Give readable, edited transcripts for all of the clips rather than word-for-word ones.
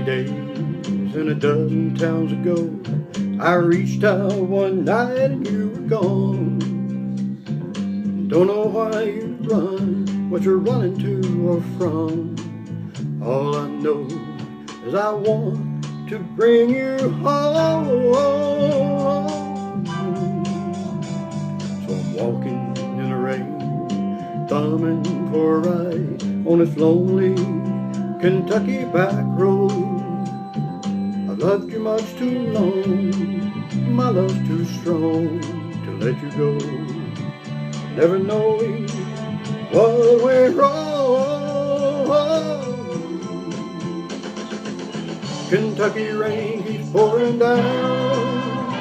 days and a dozen towns ago, I reached out one night and you were gone. Don't know why you run, what you're running to or from. All I know is I want to bring you home. So I'm walking in the rain, thumbing for a ride on this lonely Kentucky back road. I've loved you much too long, my love's too strong to let you go. Never knowing what went wrong. Kentucky rain keeps pouring down,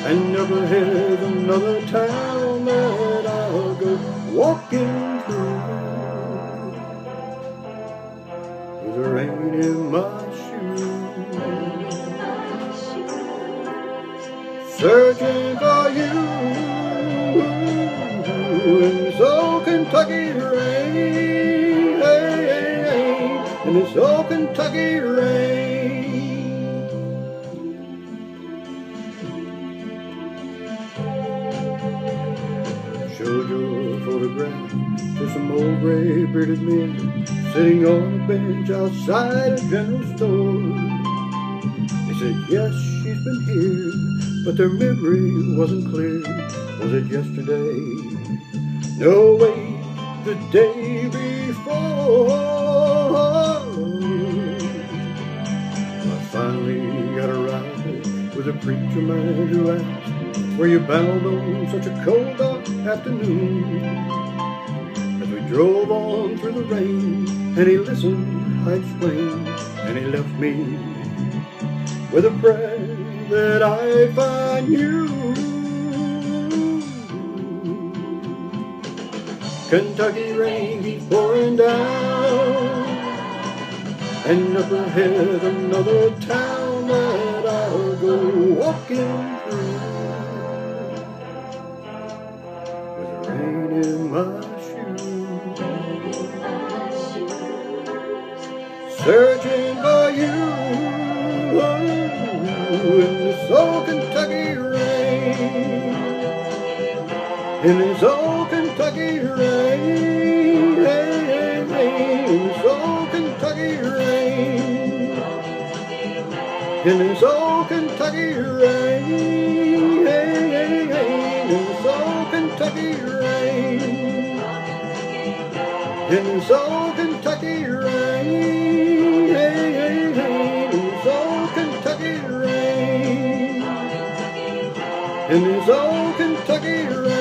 and never has another town that I'll go walking through with the rain in my shoes, searching for you in this old Kentucky rain, in this old Kentucky rain. Showed your photograph to some old gray bearded men sitting on a bench outside a general store. They said, yes, she's been here, but their memory wasn't clear. Was it yesterday? No, wait, the day before. I finally got a ride with a preacher man who asked, were you bound on such a cold dark afternoon? As we drove on through the rain, and he listened, I explained, and he left me with a prayer that I'd find you. Kentucky rain keeps pouring down, and up ahead another town that I'll go walking through with the rain in my shoes, searching for you in this old Kentucky rain, in this old Kentucky rain, in this old Kentucky rain, in this old Kentucky rain, in this old Kentucky rain, in this old Kentucky rain, in this old Kentucky rain, in this old Kentucky rain.